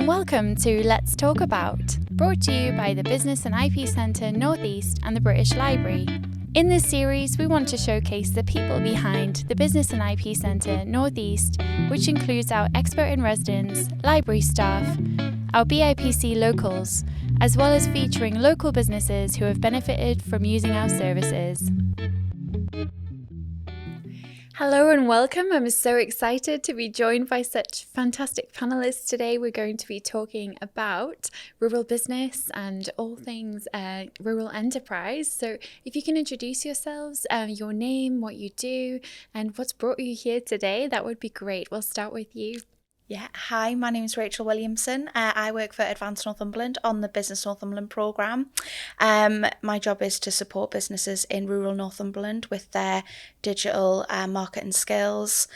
and welcome to Let's Talk About, brought to you by the Business and IP Centre Northeast and the British Library. In this series, we want to showcase the people behind the Business and IP Centre Northeast, which includes our expert in residence, library staff, our BIPC locals, as well as featuring local businesses who have benefited from using our services. Hello and welcome. I'm so excited to be joined by such fantastic panelists today. We're going to be talking about rural business and all things rural enterprise. So if you can introduce yourselves, your name, what you do, and what's brought you here today, that would be great. We'll start with you. Yeah, hi, my name is Rachel Williamson. I work for Advanced Northumberland on the Business Northumberland programme. My job is to support businesses in rural Northumberland with their digital marketing skills,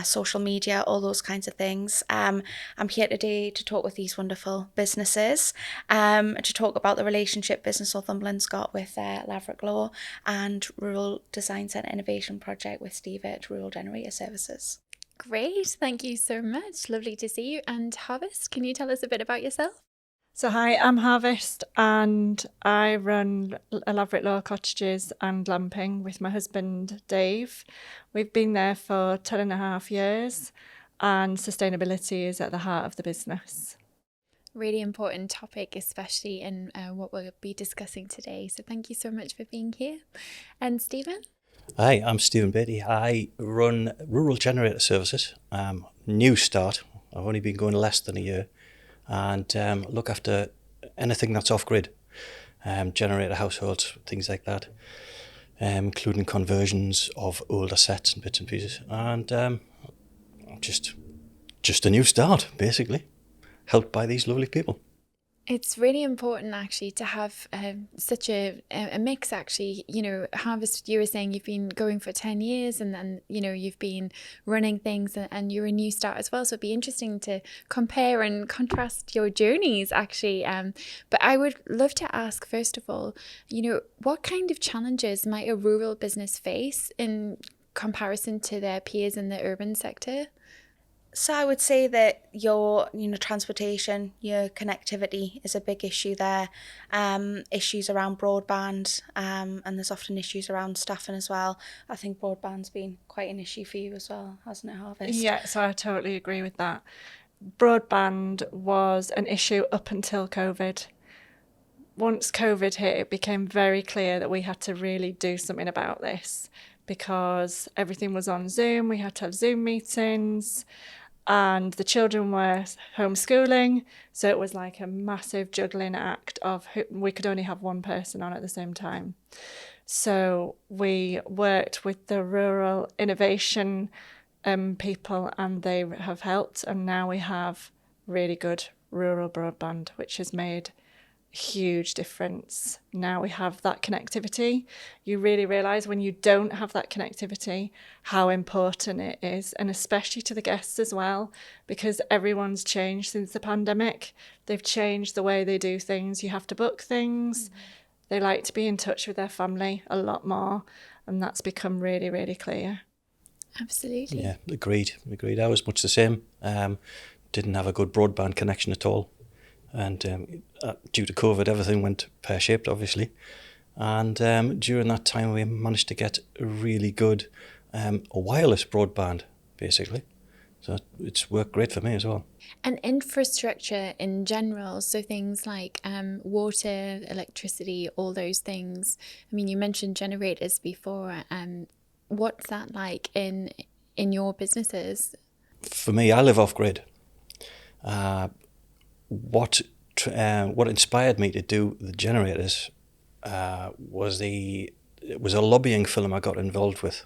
social media, all those kinds of things. I'm here today to talk with these wonderful businesses, to talk about the relationship Business Northumberland's got with Laverock Law and Rural Design Centre Innovation Project with Steve at Rural Generator Services. Great, thank you so much. Lovely to see you. And Harvest, can you tell us a bit about yourself? So hi, I'm Harvest and I run Laverock Law, Cottages and Glamping with my husband Dave. We've been there for 10.5 years and sustainability is at the heart of the business. Really important topic, especially in what we'll be discussing today. So thank you so much for being here. And Stephen? Hi, I'm Stephen Batey. I run Rural Generator Services. New start. I've only been going less than a year, and look after anything that's off-grid, generator households, things like that, including conversions of older sets and bits and pieces. And just a new start, basically, helped by these lovely people. It's really important actually to have such a mix actually. You know, Harvest, you were saying you've been going for 10 years and then, you know, you've been running things and you're a new start as well. So it'd be interesting to compare and contrast your journeys actually. But I would love to ask, first of all, you know, what kind of challenges might a rural business face in comparison to their peers in the urban sector? So I would say that your, transportation, your connectivity is a big issue there. Issues around broadband, and there's often issues around staffing as well. I think broadband's been quite an issue for you as well, hasn't it, Harvest? Yeah, so I totally agree with that. Broadband was an issue up until COVID. Once COVID hit, it became very clear that we had to really do something about this because everything was on Zoom. We had to have Zoom meetings. And the children were homeschooling, so it was like a massive juggling act of we could only have one person on at the same time. So we worked with the rural innovation people and they have helped, and now we have really good rural broadband, which has made huge difference. Now we have that connectivity. You really realise when you don't have that connectivity how important it is, and especially to the guests as well, because everyone's changed since the pandemic. They've changed the way they do things. You have to book things. They like to be in touch with their family a lot more, and that's become really, really clear. Absolutely. Yeah, agreed. I was much the same. Didn't have a good broadband connection at all. And due to COVID, everything went pear-shaped, obviously. And during that time, we managed to get a really good wireless broadband, basically. So it's worked great for me as well. And infrastructure in general, so things like water, electricity, all those things. I mean, you mentioned generators before. What's that like in your businesses? For me, I live off-grid. What inspired me to do the generators was a lobbying film I got involved with.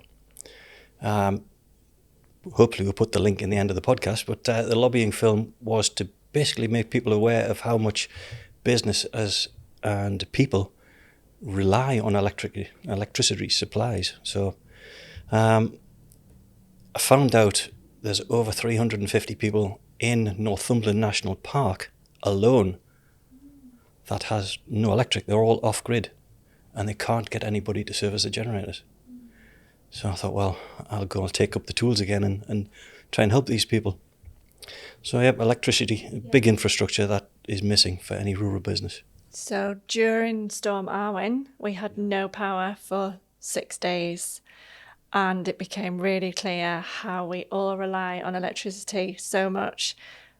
Hopefully we'll put the link in the end of the podcast, but the lobbying film was to basically make people aware of how much business and people rely on electricity supplies. So I found out there's over 350 people in Northumberland National Park alone that has no electric. They're all off-grid and they can't get anybody to service the generators. So I thought, well, I'll take up the tools again and try and help these people. So yeah, electricity, big infrastructure that is missing for any rural business. So during Storm Arwen, we had no power for 6 days, and it became really clear how we all rely on electricity so much.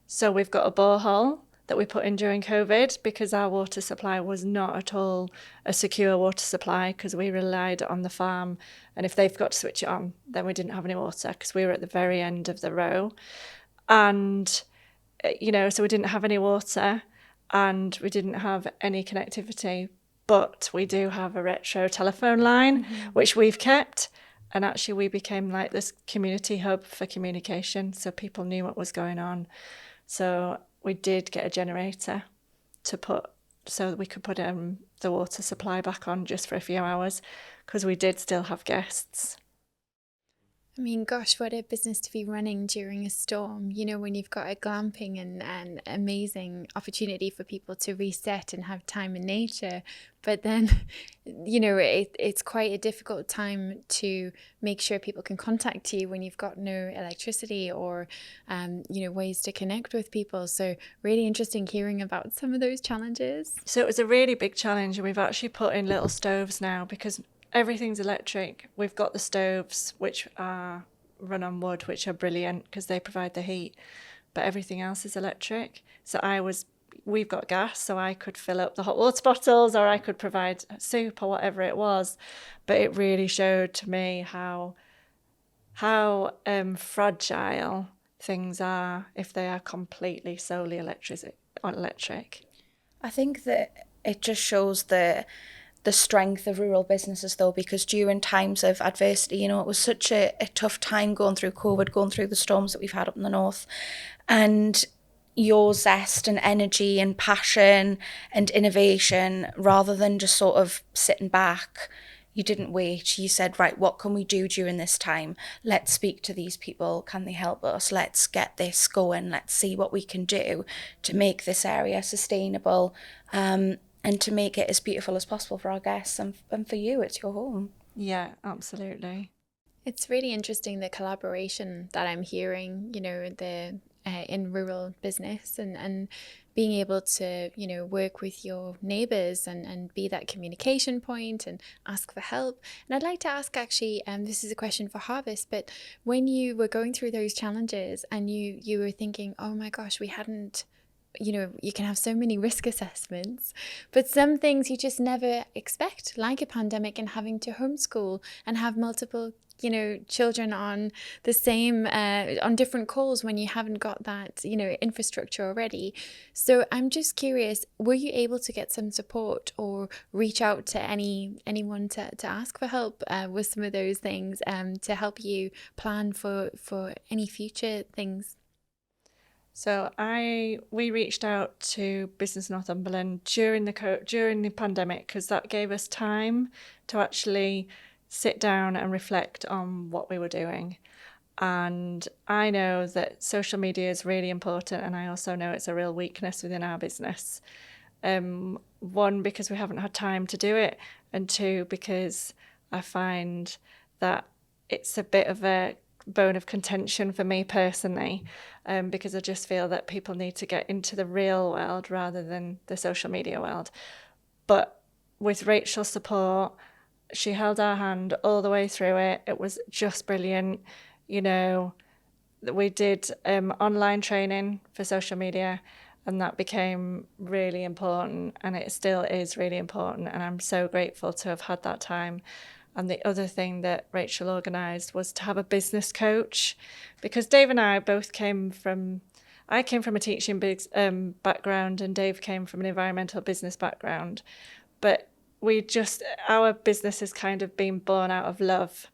So we've got a borehole that we put in during COVID because our water supply was not at all a secure water supply, because we relied on the farm, and if they forgot to switch it on, then we didn't have any water because we were at the very end of the row. And, so we didn't have any water and we didn't have any connectivity, but we do have a retro telephone line, which we've kept. And actually we became like this community hub for communication, so people knew what was going on. So we did get a generator to put, so that we could put the water supply back on just for a few hours, because we did still have guests. I mean, gosh, what a business to be running during a storm, when you've got a glamping and an amazing opportunity for people to reset and have time in nature. But then, it's quite a difficult time to make sure people can contact you when you've got no electricity or, ways to connect with people. So really interesting hearing about some of those challenges. So it was a really big challenge, and we've actually put in little stoves now because everything's electric. We've got the stoves, which are run on wood, which are brilliant because they provide the heat, but everything else is electric. So we've got gas, so I could fill up the hot water bottles, or I could provide soup or whatever it was. But it really showed to me how fragile things are if they are completely solely electric. I think that it just shows the strength of rural businesses, though, because during times of adversity, it was such a tough time going through COVID, going through the storms that we've had up in the north, and your zest and energy and passion and innovation, rather than just sort of sitting back, you didn't wait. You said, right, what can we do during this time? Let's speak to these people. Can they help us? Let's get this going. Let's see what we can do to make this area sustainable, and to make it as beautiful as possible for our guests and for you. It's your home. Yeah, absolutely. It's really interesting, the collaboration that I'm hearing, in rural business and being able to, work with your neighbours and be that communication point and ask for help. And I'd like to ask, actually, this is a question for Harvest, but when you were going through those challenges and you were thinking, oh my gosh, we hadn't, you can have so many risk assessments, but some things you just never expect, like a pandemic and having to homeschool and have multiple, children on the same, on different calls when you haven't got that, infrastructure already. So I'm just curious, were you able to get some support or reach out to anyone to ask for help with some of those things to help you plan for any future things? So we reached out to Business Northumberland during the pandemic, because that gave us time to actually sit down and reflect on what we were doing. And I know that social media is really important, and I also know it's a real weakness within our business. One, because we haven't had time to do it, and two, because I find that it's a bit of a bone of contention for me personally, because I just feel that people need to get into the real world rather than the social media world. But with Rachel's support, she held our hand all the way through it. It was just brilliant. We did online training for social media, and that became really important, and it still is really important, and I'm so grateful to have had that time. And the other thing that Rachel organised was to have a business coach, because Dave and I both came from a teaching background, and Dave came from an environmental business background. But our business has kind of been born out of love.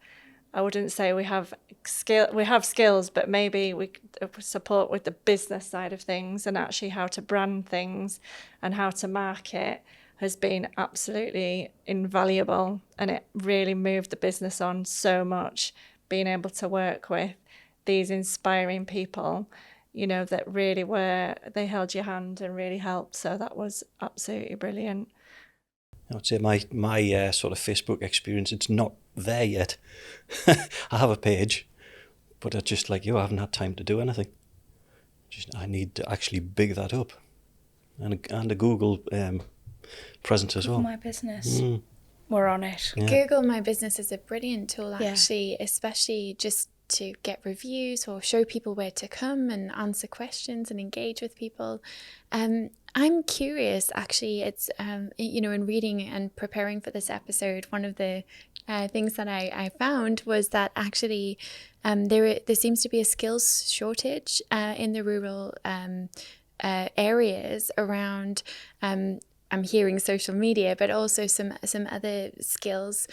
I wouldn't say we have skills, but maybe we support with the business side of things, and actually how to brand things and how to market has been absolutely invaluable, and it really moved the business on so much, being able to work with these inspiring people, that really they held your hand and really helped. So that was absolutely brilliant. I would say my sort of Facebook experience, it's not there yet. I have a page, but I just like you, I haven't had time to do anything. I need to actually big that up, and a Google presence as well. My business. We're on it. Yeah. Google My Business is a brilliant tool, Yeah. actually, especially just to get reviews or show people where to come and answer questions and engage with people. I'm curious, actually, it's, in reading and preparing for this episode, one of the things that I found was that actually there seems to be a skills shortage in the rural areas around I'm hearing social media, but also some other skills.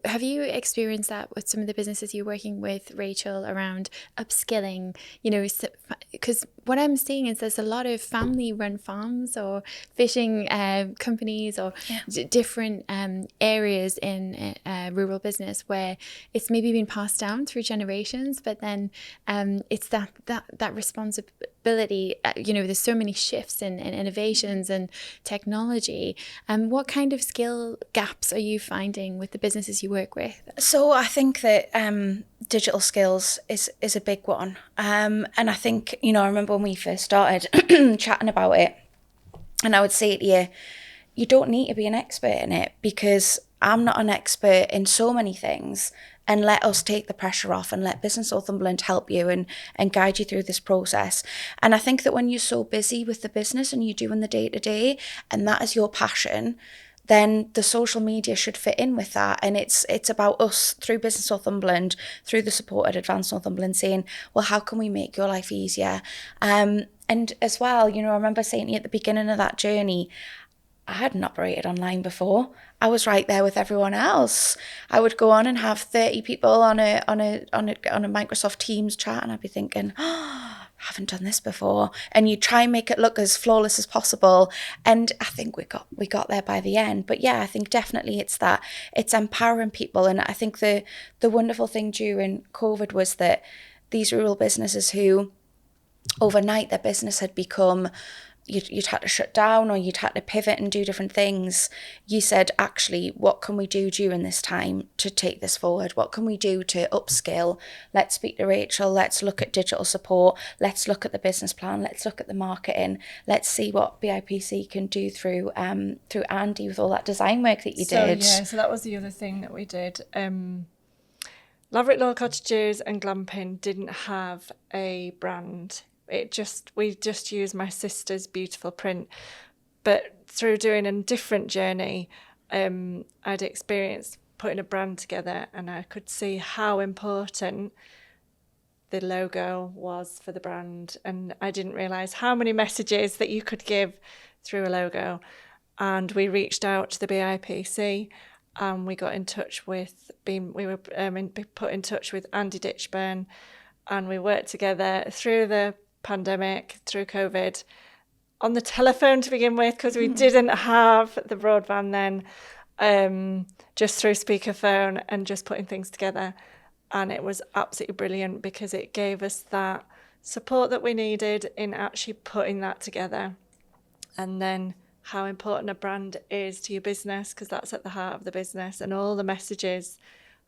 Have you experienced that with some of the businesses you're working with, Rachel, around upskilling? Because what I'm seeing is there's a lot of family-run farms or fishing companies or different areas in rural business where it's maybe been passed down through generations, but then it's that responsibility. There's so many shifts in innovations and technology. What kind of skill gaps are you finding with the businesses you work with? So I think that digital skills is a big one. And I think, I remember when we first started chatting about it, and I would say to you, you don't need to be an expert in it, because I'm not an expert in so many things, and let us take the pressure off and let Business Northumberland help you and guide you through this process. And I think that when you're so busy with the business and you're doing the day-to-day, and that is your passion, then the social media should fit in with that. And it's about us, through Business Northumberland, through the support at Advanced Northumberland, saying, well, how can we make your life easier? And as well, I remember saying to you at the beginning of that journey, I hadn't operated online before. I was right there with everyone else. I would go on and have 30 people on a Microsoft Teams chat, and I'd be thinking, I haven't done this before. And you try and make it look as flawless as possible. And I think we got there by the end. But yeah, I think definitely it's empowering people. And I think the wonderful thing during COVID was that these rural businesses who overnight their business had become, you'd had to shut down or you'd had to pivot and do different things. You said, actually, what can we do during this time to take this forward? What can we do to upskill? Let's speak to Rachel. Let's look at digital support. Let's look at the business plan. Let's look at the marketing. Let's see what BIPC can do through Andy with all that design work that you did. So that was the other thing that we did. Laverock Cottages and Glamping didn't have a brand. We just used my sister's beautiful print, but through doing a different journey, I'd experienced putting a brand together, and I could see how important the logo was for the brand, and I didn't realise how many messages that you could give through a logo. And we reached out to the BIPC, and we got in touch with put in touch with Andy Ditchburn, and we worked together through the pandemic, through COVID, on the telephone to begin with, because we didn't have the broadband then, just through speakerphone and just putting things together. And it was absolutely brilliant, because it gave us that support that we needed in actually putting that together. And then how important a brand is to your business, because that's at the heart of the business, and all the messages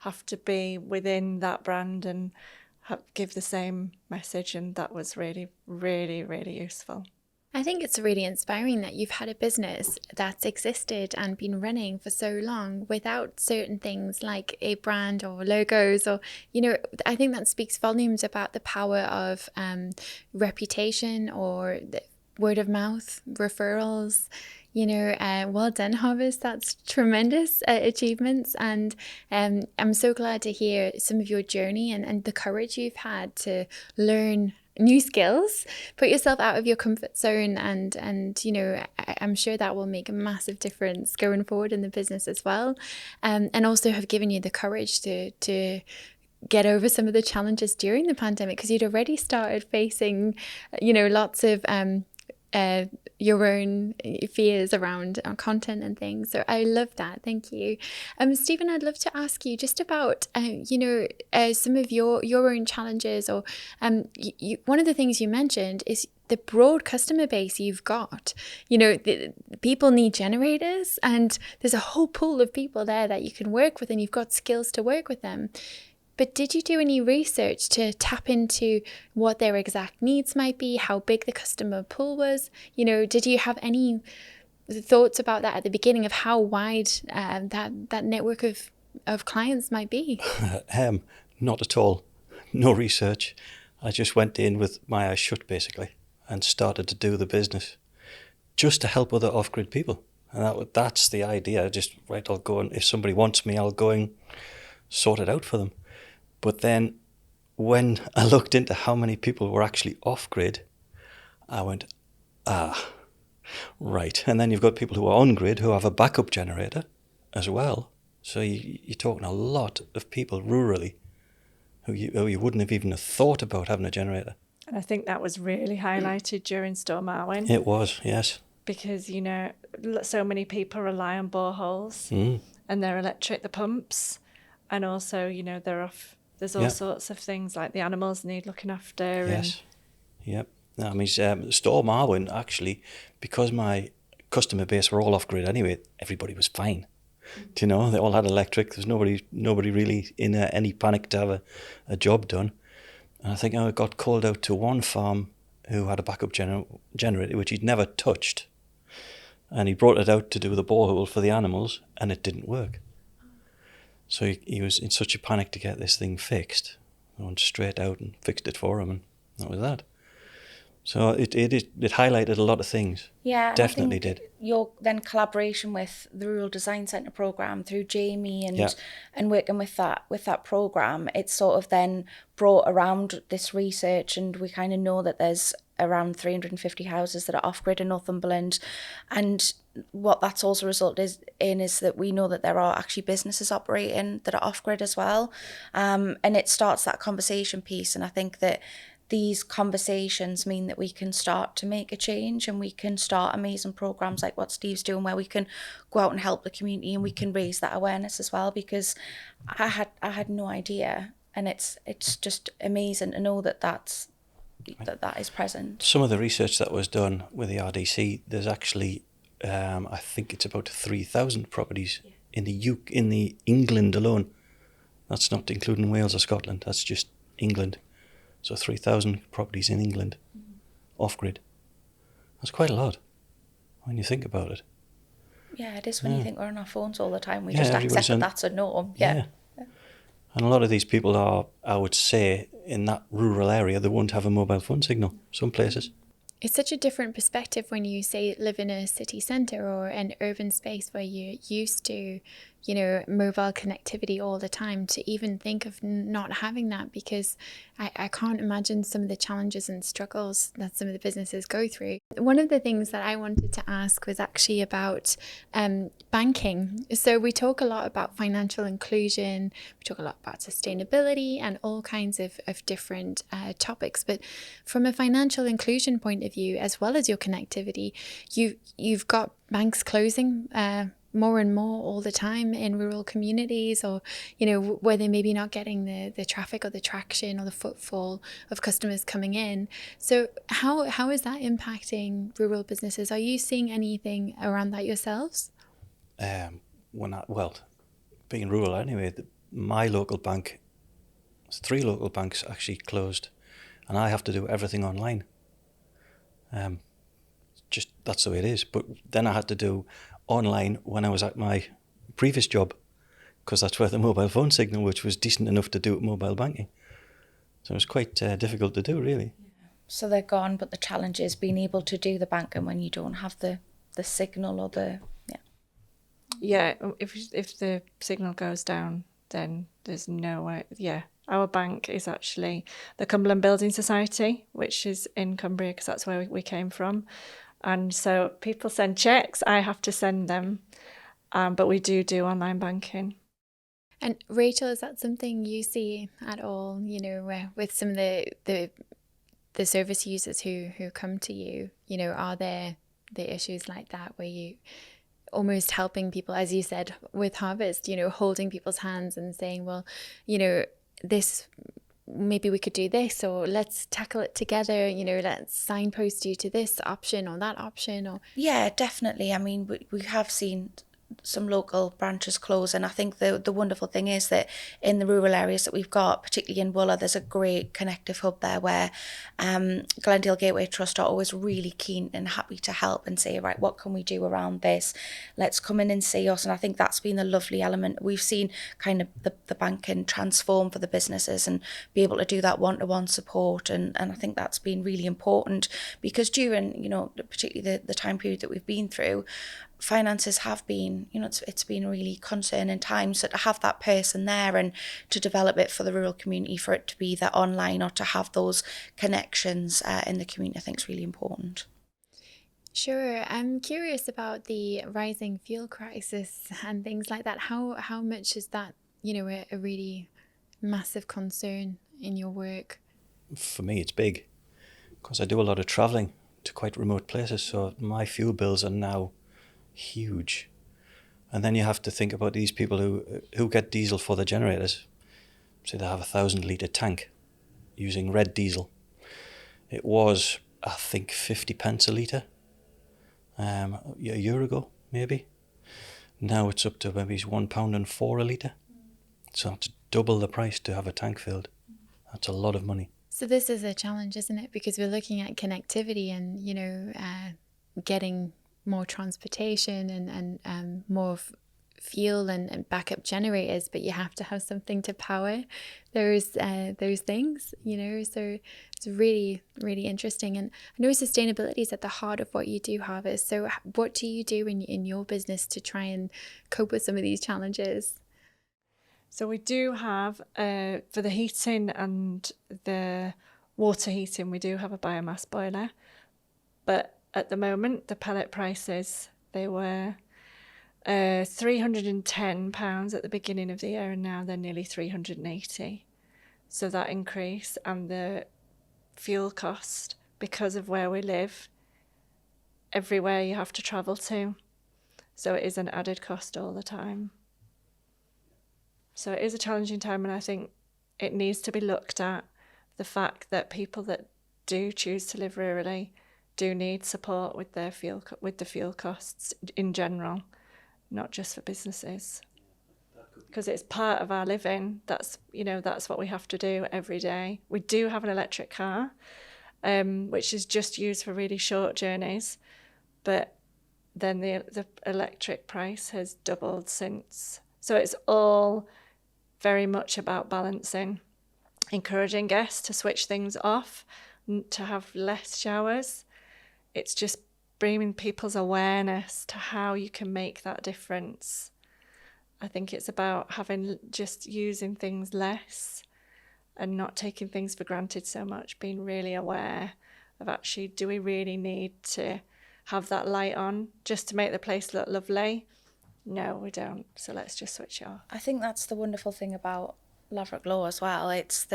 have to be within that brand and give the same message. And that was really, really, really useful. I think it's really inspiring that you've had a business that's existed and been running for so long without certain things like a brand or logos, or, I think that speaks volumes about the power of reputation or the word of mouth, referrals. Well done, Harvest. That's tremendous achievements. And I'm so glad to hear some of your journey and the courage you've had to learn new skills, put yourself out of your comfort zone, and I'm sure that will make a massive difference going forward in the business as well. And also have given you the courage to get over some of the challenges during the pandemic, because you'd already started facing, lots of your own fears around content and things. So I love that. Thank you. Stephen, I'd love to ask you just about, some of your own challenges, or one of the things you mentioned is the broad customer base you've got. The people need generators, and there's a whole pool of people there that you can work with, and you've got skills to work with them. But did you do any research to tap into what their exact needs might be, how big the customer pool was? You know, did you have any thoughts about that at the beginning of how wide that network of clients might be? Not at all. No research. I just went in with my eyes shut, basically, and started to do the business just to help other off-grid people. And that's the idea. Just, right, I'll go and if somebody wants me, I'll go and sort it out for them. But then when I looked into how many people were actually off-grid, I went, right. And then you've got people who are on-grid who have a backup generator as well. So you're talking a lot of people rurally who you wouldn't have even thought about having a generator. And I think that was really highlighted during Storm Arwen. It was, yes. Because, you know, so many people rely on boreholes and their electric, the pumps. And also, you know, there's all sorts of things like the animals need looking after. Yes. Yep. No, I mean, Storm Arwen, actually, because my customer base were all off-grid anyway, everybody was fine. Do you know, they all had electric. There's nobody really in any panic to have a job done. And I think I got called out to one farm who had a backup generator, which he'd never touched. And he brought it out to do the borehole for the animals, and it didn't work. So he was in such a panic to get this thing fixed. I went straight out and fixed it for him, and that was that. So it highlighted a lot of things. Yeah, Definitely did. Your then collaboration with the Rural Design Centre programme through Jamie and working with that programme, it's sort of then brought around this research, and we kind of know that there's around 350 houses that are off-grid in Northumberland, and what that's also resulted in is that we know that there are actually businesses operating that are off-grid as well, and it starts that conversation piece, and I think that these conversations mean that we can start to make a change, and we can start amazing programs like what Steve's doing, where we can go out and help the community, and we can raise that awareness as well, because I had no idea, and it's just amazing to know that is present. Some of the research that was done with the RDC, there's actually I think it's about 3,000 properties in the England alone. That's not including Wales or Scotland. That's just England. So 3,000 properties in England, off-grid. That's quite a lot when you think about it. Yeah, it is when you think we're on our phones all the time. We just accept that that's a norm. Yeah. And a lot of these people are, I would say, in that rural area, they won't have a mobile phone signal, some places. It's such a different perspective when you say live in a city centre or an urban space where you're used to, you know, mobile connectivity all the time, to even think of not having that, because I can't imagine some of the challenges and struggles that some of the businesses go through. One of the things that I wanted to ask was actually about banking. So we talk a lot about financial inclusion, we talk a lot about sustainability and all kinds of different topics. But from a financial inclusion point of view, as well as your connectivity, you've got banks closing more and more all the time in rural communities, or, you know, where they maybe not getting the traffic or the traction or the footfall of customers coming in. So how is that impacting rural businesses? Are you seeing anything around that yourselves? Being rural anyway, my local bank, 3 local banks actually closed, and I have to do everything online. Just that's the way it is. But then I had to do online when I was at my previous job, because that's where the mobile phone signal, which was decent enough to do mobile banking. So it was quite difficult to do, really. So they're gone, but the challenge is being able to do the banking when you don't have the signal or the if the signal goes down, then there's no way. Our bank is actually the Cumberland Building Society, which is in Cumbria, because that's where we came from. And so people send cheques, I have to send them, but we do online banking. And Rachel, is that something you see at all, you know, with some of the service users who come to you? You know, are there the issues like that where you almost helping people, as you said, with Harvest, you know, holding people's hands and saying, well, you know, this, maybe we could do this, or let's tackle it together, you know, let's signpost you to this option or that option? Or yeah, definitely. I mean, we have seen some local branches close. And I think the wonderful thing is that in the rural areas that we've got, particularly in Wooler, there's a great connective hub there where Glendale Gateway Trust are always really keen and happy to help and say, right, what can we do around this? Let's come in and see us. And I think that's been a lovely element. We've seen kind of the banking transform for the businesses and be able to do that one-to-one support. And I think that's been really important, because during, you know, particularly the time period that we've been through, finances have been, you know, it's been a really concerning time. So to have that person there and to develop it for the rural community, for it to be that online or to have those connections in the community, I think is really important. Sure. I'm curious about the rising fuel crisis and things like that. How much is that, you know, a really massive concern in your work? For me, it's big, because I do a lot of travelling to quite remote places. So my fuel bills are now huge. And then you have to think about these people who get diesel for their generators. So they have 1,000 litre tank using red diesel. It was, I think, 50 pence a litre a year ago, maybe. Now it's up to maybe £1.04 a litre. So that's double the price to have a tank filled. That's a lot of money. So this is a challenge, isn't it? Because we're looking at connectivity and, you know, getting more transportation and more fuel and backup generators, but you have to have something to power those things, you know. So it's really, really interesting. And I know sustainability is at the heart of what you do, Harvest. So what do you do in your business to try and cope with some of these challenges? So we do have, for the heating and the water heating, we do have a biomass boiler. But at the moment, the pellet prices, they were £310 at the beginning of the year, and now they're nearly £380. So that increase, and the fuel cost, because of where we live, everywhere you have to travel to. So it is an added cost all the time. So it is a challenging time, and I think it needs to be looked at, the fact that people that do choose to live rurally do need support with their the fuel costs in general, not just for businesses, because it's part of our living. That's what we have to do every day. We do have an electric car, which is just used for really short journeys, but then the electric price has doubled since. So it's all very much about balancing, encouraging guests to switch things off, to have less showers. It's just bringing people's awareness to how you can make that difference. I think it's about just using things less and not taking things for granted so much, being really aware of actually, do we really need to have that light on just to make the place look lovely? No, we don't. So let's just switch it off. I think that's the wonderful thing about Laverock Law as well. It's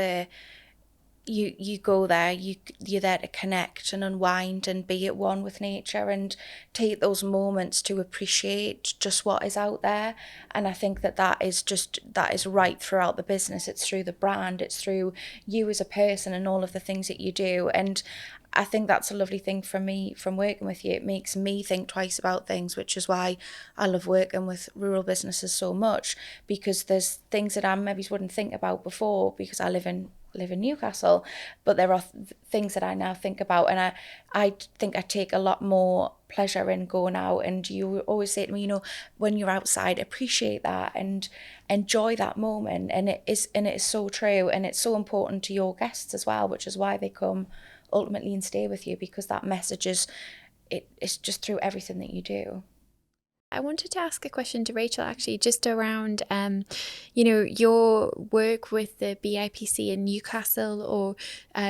you go there, you're there to connect and unwind and be at one with nature and take those moments to appreciate just what is out there. And I think that is right throughout the business. It's through the brand, it's through you as a person and all of the things that you do. And I think that's a lovely thing for me from working with you. It makes me think twice about things, which is why I love working with rural businesses so much, because there's things that I maybe wouldn't think about before because I live in Newcastle, but there are things that I now think about, and I think I take a lot more pleasure in going out. And you always say to me, when you're outside, appreciate that and enjoy that moment. And it is so true, and it's so important to your guests as well, which is why they come ultimately and stay with you, because that message it's just through everything that you do. I wanted to ask a question to Rachel, actually, just around, your work with the BIPC in Newcastle or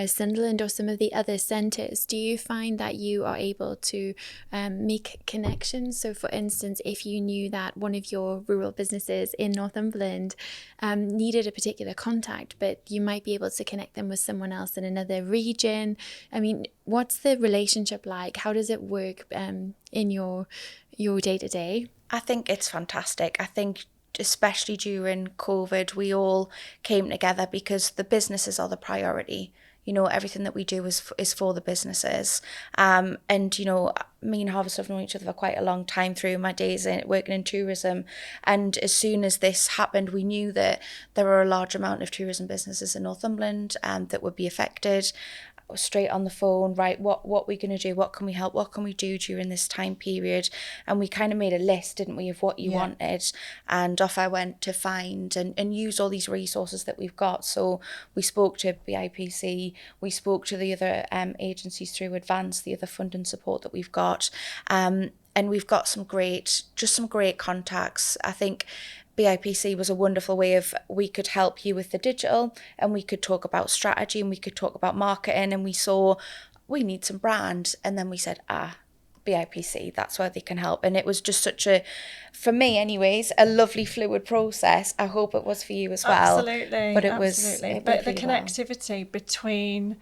Sunderland or some of the other centres. Do you find that you are able to make connections? So, for instance, if you knew that one of your rural businesses in Northumberland needed a particular contact, but you might be able to connect them with someone else in another region. I mean, what's the relationship like? How does it work in your day-to-day? I think it's fantastic. I think especially during COVID, we all came together because the businesses are the priority. everything that we do is for the businesses. And, me and Harvest have known each other for quite a long time through my days working in tourism. And as soon as this happened, we knew that there were a large amount of tourism businesses in Northumberland that would be affected. Straight on the phone, right, what we're going to do, what can we help, what can we do during this time period? And we kind of made a list, didn't we, of what you wanted, and off I went to find and use all these resources that we've got. So we spoke to BIPC, we spoke to the other agencies through Advance, the other funding support that we've got, and we've got some great contacts. I think BIPC was a wonderful way of, we could help you with the digital, and we could talk about strategy, and we could talk about marketing, and we saw we need some brand, and then we said, BIPC, that's where they can help. And it was just such a, for me anyways, a lovely fluid process. I hope it was for you as well. Absolutely. But it absolutely. was, but the connectivity between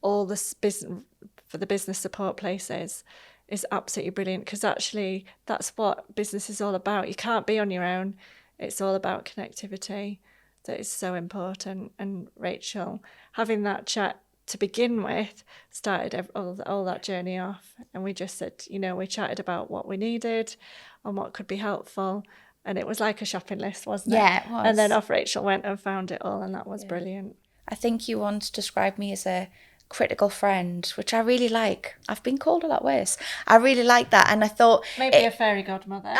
all this business, for the business support places, is absolutely brilliant, because actually that's what business is all about. You can't be on your own. It's all about connectivity. That is so important. And Rachel, having that chat to begin with, started all that journey off. And we just said, we chatted about what we needed and what could be helpful. And it was like a shopping list, wasn't it? Yeah, it was. And then off Rachel went and found it all, and that was brilliant. I think you once described me as a critical friend, which I really like. I've been called a lot worse. I really like that, and I thought maybe a fairy godmother.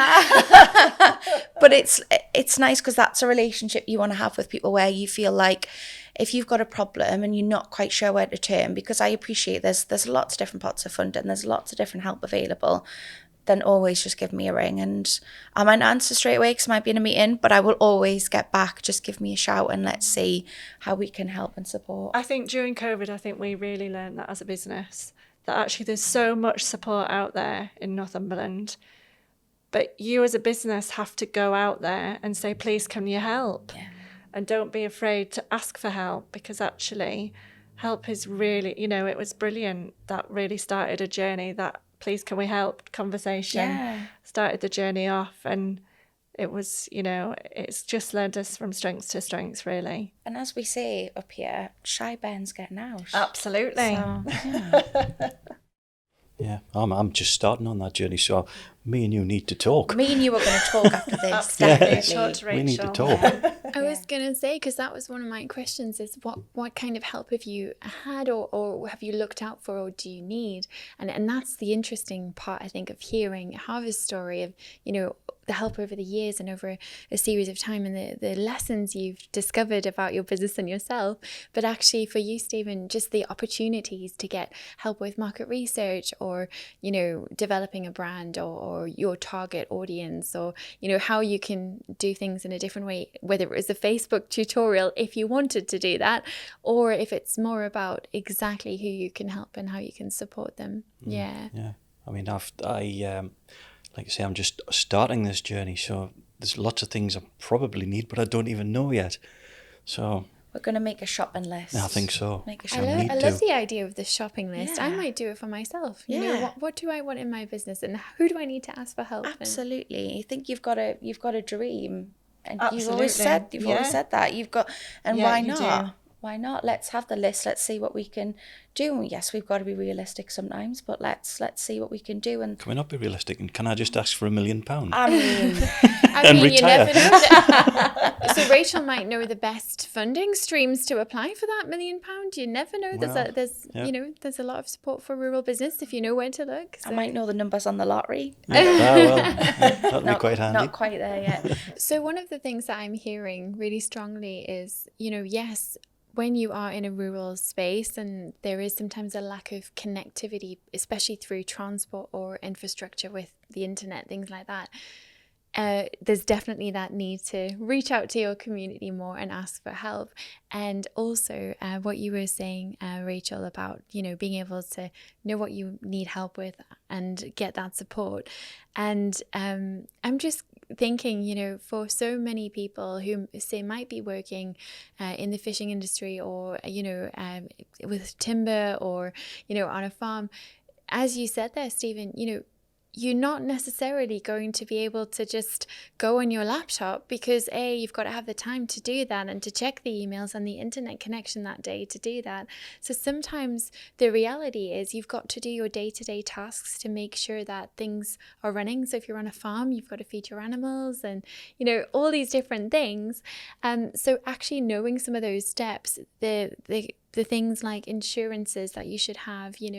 But it's nice, because that's a relationship you want to have with people, where you feel like if you've got a problem and you're not quite sure where to turn, because I appreciate there's lots of different pots of funding, there's lots of different help available, then always just give me a ring. And I might not answer straight away because I might be in a meeting, but I will always get back. Just give me a shout and let's see how we can help and support. I think during COVID, we really learned that as a business, that actually there's so much support out there in Northumberland, but you as a business have to go out there and say, please, can you help? Yeah. And don't be afraid to ask for help, because actually help is really, it was brilliant. That really started a journey, that please can we help conversation started the journey off, and it was, it's just led us from strength to strength, really. And as we say up here, shy Ben's getting out. Absolutely. So, Yeah, I'm just starting on that journey, so me and you need to talk. Me and you are going to talk after this, definitely. definitely. We need to talk. I was going to say, because that was one of my questions, is what kind of help have you had, or have you looked out for, or do you need? And that's the interesting part, I think, of hearing Harvest's story of, the help over the years and over a series of time, and the lessons you've discovered about your business and yourself. But actually for you, Stephen, just the opportunities to get help with market research, or, developing a brand, or your target audience, or, how you can do things in a different way, whether it was a Facebook tutorial, if you wanted to do that, or if it's more about exactly who you can help and how you can support them. Yeah. I mean, like I say, I'm just starting this journey, so there's lots of things I probably need, but I don't even know yet. So we're going to make a shopping list. I think so. Make a I shopping love the idea of the shopping list. Yeah. I might do it for myself. Yeah. What do I want in my business, and who do I need to ask for help? Absolutely. I think you've got a dream, and Absolutely. you've always said that you've got, and Yeah, why you not? do. Why not? Let's have the list. Let's see what we can do. And yes, we've got to be realistic sometimes, but let's see what we can do. And Can we not be realistic? And can I just ask for £1 million? I mean, And you retire. never know. So Rachel might know the best funding streams to apply for that £1 million. You never know. There's a lot of support for rural business if you know where to look. I might know the numbers on the lottery. That'd be quite handy. Not quite there yet. So one of the things that I'm hearing really strongly is, yes, when you are in a rural space and there is sometimes a lack of connectivity, especially through transport or infrastructure with the internet, things like that, there's definitely that need to reach out to your community more and ask for help. And also what you were saying, Rachel, about, being able to know what you need help with and get that support. And I'm just thinking, for so many people who say might be working in the fishing industry, or, with timber, or, on a farm, as you said there, Stephen, you're not necessarily going to be able to just go on your laptop, because you've got to have the time to do that and to check the emails and the internet connection that day to do that. So sometimes the reality is you've got to do your day-to-day tasks to make sure that things are running. So if you're on a farm, you've got to feed your animals and, you know, all these different things. So actually knowing some of those steps, the things like insurances that you should have, you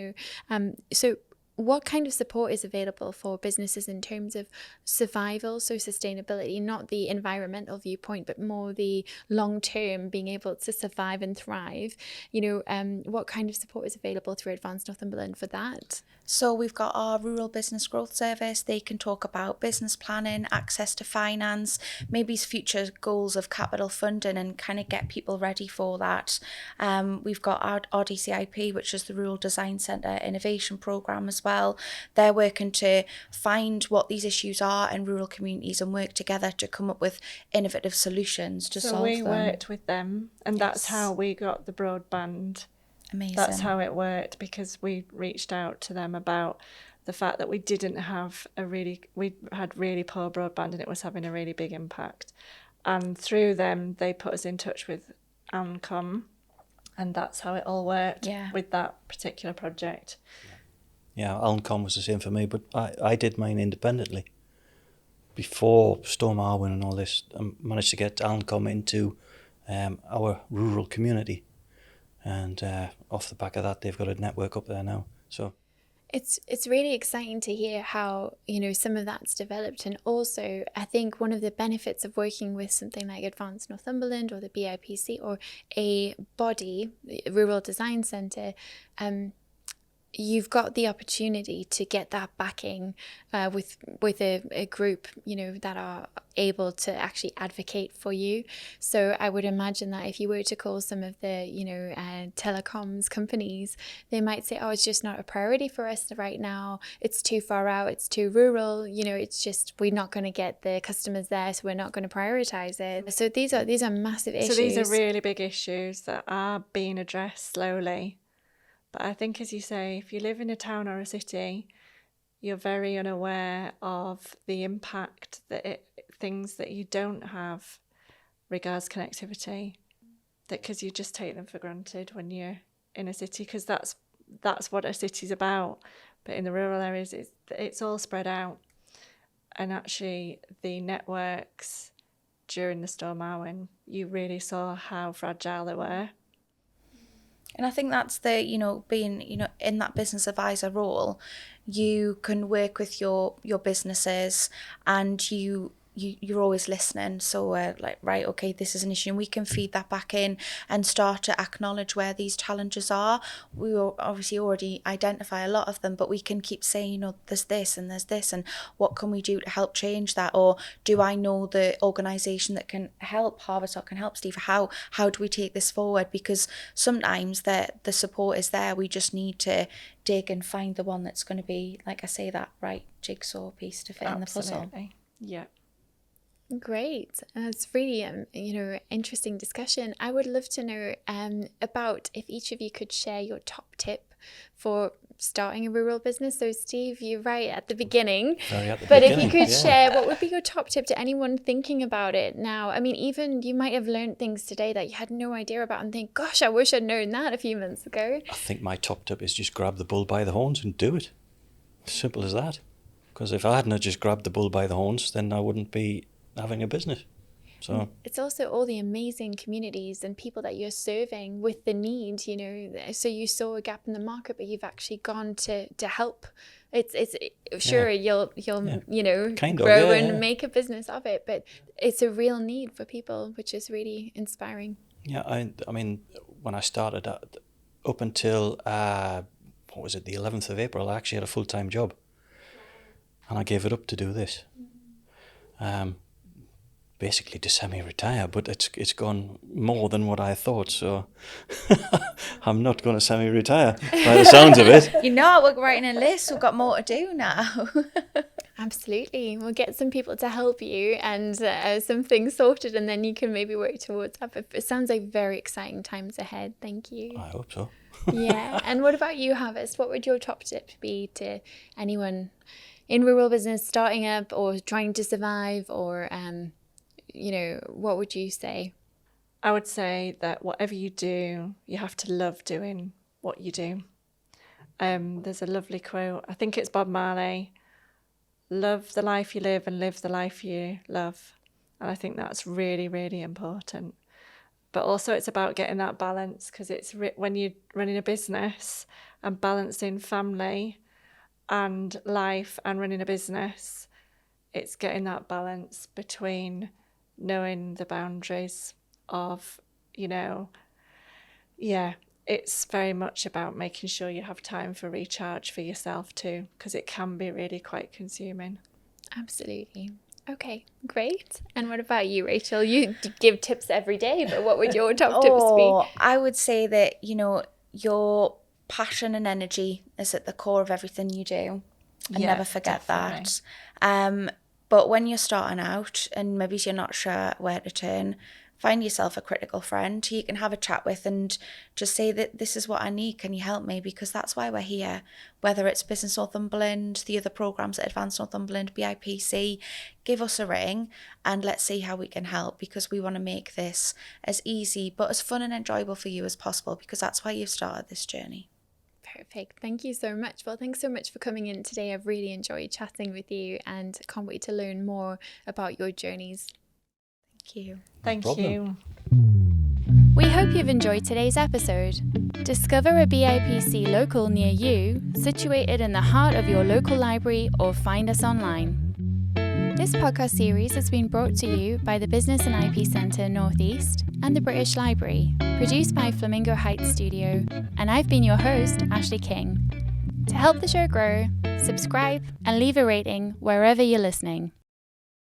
know, so what kind of support is available for businesses in terms of survival, so sustainability, not the environmental viewpoint, but more the long-term being able to survive and thrive? You know, what kind of support is available through Advanced Northumberland for that? So we've got our Rural Business Growth Service. They can talk about business planning, access to finance, maybe future goals of capital funding, and kind of get people ready for that. We've got our RDCIP, which is the Rural Design Centre Innovation Programme as well. They're working to find what these issues are in rural communities and work together to come up with innovative solutions to solve them. So we worked with them, and that's how we got the broadband. Amazing. That's how it worked, because we reached out to them about the fact that we had really poor broadband and it was having a really big impact. And through them, they put us in touch with Ancom, and that's how it all worked with that particular project. Yeah, Ancom was the same for me, but I did mine independently. Before Storm Arwen and all this, I managed to get Ancom into our rural community. And off the back of that, they've got a network up there now. So it's really exciting to hear how, you know, some of that's developed. And also, I think one of the benefits of working with something like Advanced Northumberland or the BIPC or a body, Rural Design Centre, you've got the opportunity to get that backing with a group, you know, that are able to actually advocate for you. So I would imagine that if you were to call some of the, you know, telecoms companies, they might say, oh, it's just not a priority for us right now. It's too far out. It's too rural. You know, it's just, we're not going to get the customers there, so we're not going to prioritize it. So these are massive issues. So these are really big issues that are being addressed slowly. But I think, as you say, if you live in a town or a city, you're very unaware of the impact that things that you don't have regards connectivity, that because you just take them for granted when you're in a city, because that's what a city's about. But in the rural areas, it's all spread out. And actually, the networks during the Storm Arwen, you really saw how fragile they were. And I think that's the, you know, being, you know, in that business advisor role, you can work with your businesses, and you're always listening. So like, right, okay, this is an issue, and we can feed that back in and start to acknowledge where these challenges are. We will obviously already identify a lot of them, but we can keep saying, you know, there's this and there's this, and what can we do to help change that? Or do I know the organisation that can help, Harvester can help, Steve? How do we take this forward? Because sometimes the support is there. We just need to dig and find the one that's going to be, like I say, that right jigsaw piece to fit in the puzzle. Yeah. Great. It's really, you know, interesting discussion. I would love to know about if each of you could share your top tip for starting a rural business. So Steve, you're right at the beginning. But if you could share, what would be your top tip to anyone thinking about it now? I mean, even you might have learned things today that you had no idea about and think, gosh, I wish I'd known that a few months ago. I think my top tip is just grab the bull by the horns and do it. Simple as that. Because if I hadn't just grabbed the bull by the horns, then I wouldn't be having a business. So it's also all the amazing communities and people that you're serving with the need, you know. So you saw a gap in the market, but you've actually gone to help. It's sure you'll you know, grow and make a business of it, but it's a real need for people, which is really inspiring. Yeah, I mean, when I started up until the 11th of April, I actually had a full-time job, and I gave it up to do this. Basically to semi-retire, but it's gone more than what I thought, so I'm not going to semi-retire by the sounds of it. You know, we're writing a list, we've got more to do now. Absolutely. We'll get some people to help you and some things sorted, and then you can maybe work towards that. But it sounds like very exciting times ahead. Thank you. I hope so. Yeah. And what about you, Harvest? What would your top tip be to anyone in rural business, starting up or trying to survive, or what would you say? I would say that whatever you do, you have to love doing what you do. There's a lovely quote, I think it's Bob Marley: love the life you live and live the life you love. And I think that's really, really important. But also it's about getting that balance, because it's when you're running a business and balancing family and life and running a business, it's getting that balance between knowing the boundaries of, it's very much about making sure you have time for recharge for yourself too, because it can be really quite consuming. Absolutely. Okay, great. And what about you, Rachel? You give tips every day, but what would your top tips be? I would say that, your passion and energy is at the core of everything you do. And never forget that. But when you're starting out and maybe you're not sure where to turn, find yourself a critical friend who you can have a chat with and just say that this is what I need. Can you help me? Because that's why we're here. Whether it's Business Northumberland, the other programmes at Advanced Northumberland, BIPC, give us a ring and let's see how we can help, because we want to make this as easy but as fun and enjoyable for you as possible, because that's why you've started this journey. Perfect. Thank you so much. Well, thanks so much for coming in today. I've really enjoyed chatting with you and can't wait to learn more about your journeys. Thank you. Thank you. We hope you've enjoyed today's episode. Discover a BIPC local near you, situated in the heart of your local library, or find us online. This podcast series has been brought to you by the Business and IP Centre Northeast and the British Library, produced by Flamingo Heights Studio, and I've been your host, Ashleigh King. To help the show grow, subscribe and leave a rating wherever you're listening.